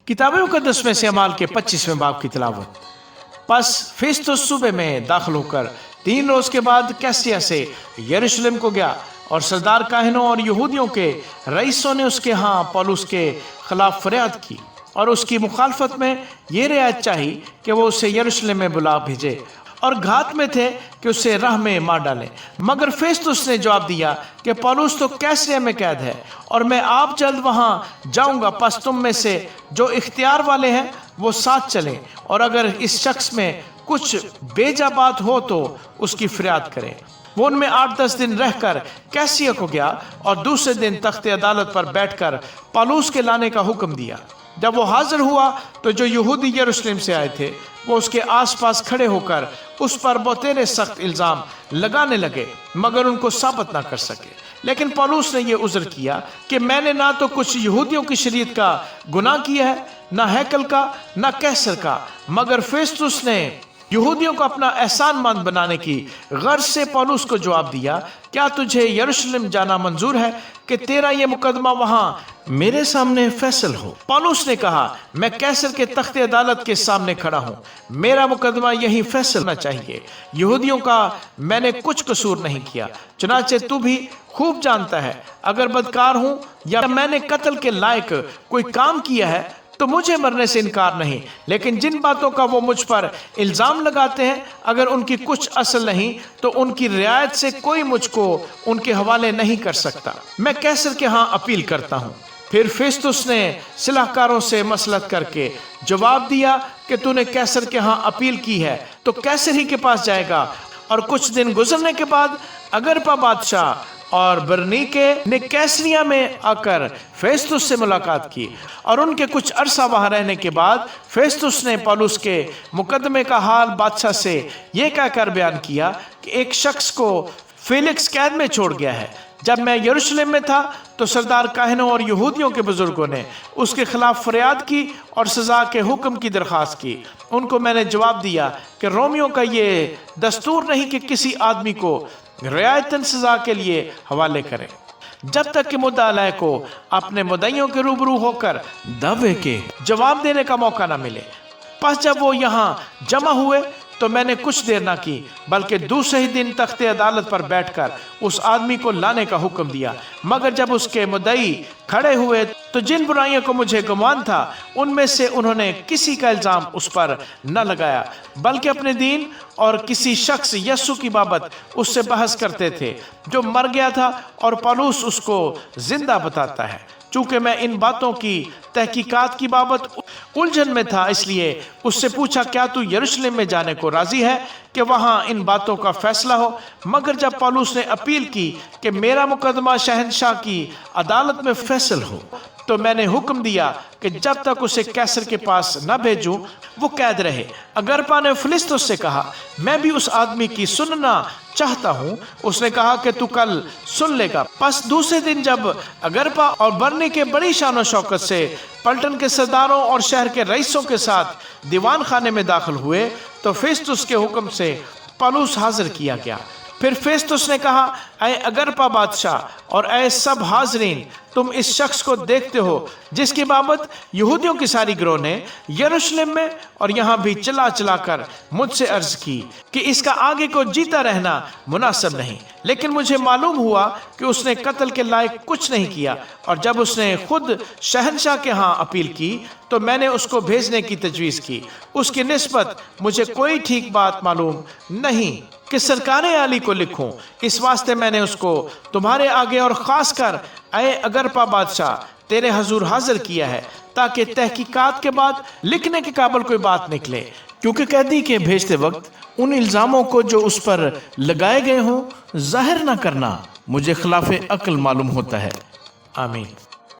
کتاب مقدس میں سے اعمال کے 25ویں باب کی تلاوت۔ پس فیستوس صوبے میں داخل ہو کر 3 روز کے بعد کیسریا سے یروشلم کو گیا، اور سردار کاہنوں اور یہودیوں کے رئیسوں نے اس کے ہاں پولس کے خلاف فریاد کی اور اس کی مخالفت میں یہ رعایت چاہی کہ وہ اسے یروشلم میں بلا بھیجے، اور گھات میں تھے کہ اسے راہ میں مار ڈالیں۔ مگر فیستوس نے جواب دیا کہ پولس تو کیسریا میں قید ہے اور میں آپ جلد وہاں جاؤں گا، پس تم میں سے جو اختیار والے ہیں وہ ساتھ چلیں، اور اگر اس شخص میں کچھ بیجا بات ہو تو اس کی فریاد کریں۔ وہ ان میں 8-10 دن رہ کر کیسریا کو گیا اور دوسرے دن تخت عدالت پر بیٹھ کر پولس کے لانے کا حکم دیا۔ جب وہ حاضر ہوا تو جو یہودی یروشلم سے آئے تھے وہ اس کے آس پاس کھڑے ہو کر اس پر بہتیرے سخت الزام لگانے لگے، مگر ان کو ثابت نہ کر سکے۔ لیکن پولس نے یہ عذر کیا کہ میں نے نہ تو کچھ یہودیوں کی شریعت کا گناہ کیا ہے، نہ ہیکل کا، نہ کیسر کا۔ مگر فیستوس نے یہودیوں کو اپنا احسان مند بنانے کی غرض سے پولس کو جواب دیا، کیا تجھے یروشلم جانا منظور ہے کہ تیرا یہ مقدمہ وہاں میرے سامنے فیصل ہو؟ پولس نے کہا، میں کیسر کے تخت عدالت کے سامنے کھڑا ہوں، میرا مقدمہ یہی فیصل ہونا چاہیے۔ یہودیوں کا میں نے کچھ قصور نہیں کیا، چنانچہ تو بھی خوب جانتا ہے اگر بدکار ہوں یا میں نے قتل کے لائق کوئی کام کیا ہے تو مجھے مرنے سے انکار نہیں، لیکن جن باتوں کا وہ مجھ پر الزام لگاتے ہیں اگر ان کی کچھ اصل نہیں تو ان کی رعایت سے کوئی مجھ کو ان کے حوالے نہیں کر سکتا۔ میں کیسر کے ہاں اپیل کرتا ہوں۔ پھر فیستوس نے صلاح کاروں سے مصلحت کر کے جواب دیا کہ تو نے کیسر کے ہاں اپیل کی ہے تو کیسر ہی کے پاس جائے گا۔ اور کچھ دن گزرنے کے بعد اگرپا بادشاہ اور برنیکے نے کیسریا میں آ کر فیستوس سے ملاقات کی، اور ان کے کچھ عرصہ وہاں رہنے کے بعد فیستوس نے پولس کے مقدمے کا حال بادشاہ سے یہ کہہ کر بیان کیا کہ ایک شخص کو فیلکس قید میں چھوڑ گیا ہے۔ جب میں یروشلم میں تھا تو سردار کاہنوں اور یہودیوں کے بزرگوں نے اس کے خلاف فریاد کی اور سزا کے حکم کی درخواست کی۔ ان کو میں نے جواب دیا کہ رومیوں کا یہ دستور نہیں کہ کسی آدمی کو رعایتاً سزا کے لیے حوالے کریں جب تک کہ مدعا علیہ کو اپنے مدعیوں کے روبرو ہو کر دعوے کے جواب دینے کا موقع نہ ملے۔ پس جب وہ یہاں جمع ہوئے تو میں نے کچھ دیر نہ کی بلکہ دوسرے ہی دن تخت عدالت پر بیٹھ کر اس آدمی کو لانے کا حکم دیا۔ مگر جب اس کے مدعی کھڑے ہوئے تو جن برائیوں کو مجھے گمان تھا ان میں سے انہوں نے کسی کا الزام اس پر نہ لگایا، بلکہ اپنے دین اور کسی شخص یسوع کی بابت اس سے بحث کرتے تھے جو مر گیا تھا، اور پولس اس کو زندہ بتاتا ہے۔ چونکہ میں ان باتوں کی تحقیقات کی بابت الجھن میں تھا، اس لیے اس سے پوچھا، کیا تو یروشلم میں جانے کو راضی ہے کہ وہاں ان باتوں کا فیصلہ ہو؟ مگر جب پولس نے اپیل کی کہ میرا مقدمہ شہنشاہ کی عدالت میں فیصل ہو تو میں نے حکم دیا کہ جب تک اسے کیسر کے پاس نہ بھیجوں وہ قید رہے۔ اگرپا نے فیلکس سے کہا، میں بھی اس آدمی کی سننا چاہتا ہوں۔ اس نے کہا کہ تو کل سن لے گا۔ پس دوسرے دن جب اگرپا اور برنیکے بڑی شان و شوکت سے پلٹن کے سرداروں اور شہر کے رئیسوں کے ساتھ دیوان خانے میں داخل ہوئے تو فیستوس کے حکم سے پولس حاضر کیا گیا۔ پھر فیستوس نے کہا، اے اگرپا بادشاہ اور اے سب حاضرین، تم اس شخص کو دیکھتے ہو جس کی بابت یہودیوں کی ساری گروہ نے یروشلم میں اور یہاں بھی چلا چلا کر مجھ سے عرض کی کہ اس کا آگے کو جیتا رہنا مناسب نہیں، لیکن مجھے معلوم ہوا کہ اس نے قتل کے لائق کچھ نہیں کیا، اور جب اس نے خود شہنشاہ کے ہاں اپیل کی تو میں نے اس کو بھیجنے کی تجویز کی۔ اس کی نسبت مجھے کوئی ٹھیک بات معلوم نہیں کہ سرکار عالی کو لکھوں، اس واسطے میں نے اس کو تمہارے آگے اور خاص کر اے اگرپا بادشاہ تیرے حضور حاضر کیا ہے، تاکہ تحقیقات کے بعد لکھنے کے قابل کوئی بات نکلے، کیونکہ قیدی کے بھیجتے وقت ان الزاموں کو جو اس پر لگائے گئے ہوں ظاہر نہ کرنا مجھے خلاف عقل معلوم ہوتا ہے۔ آمین۔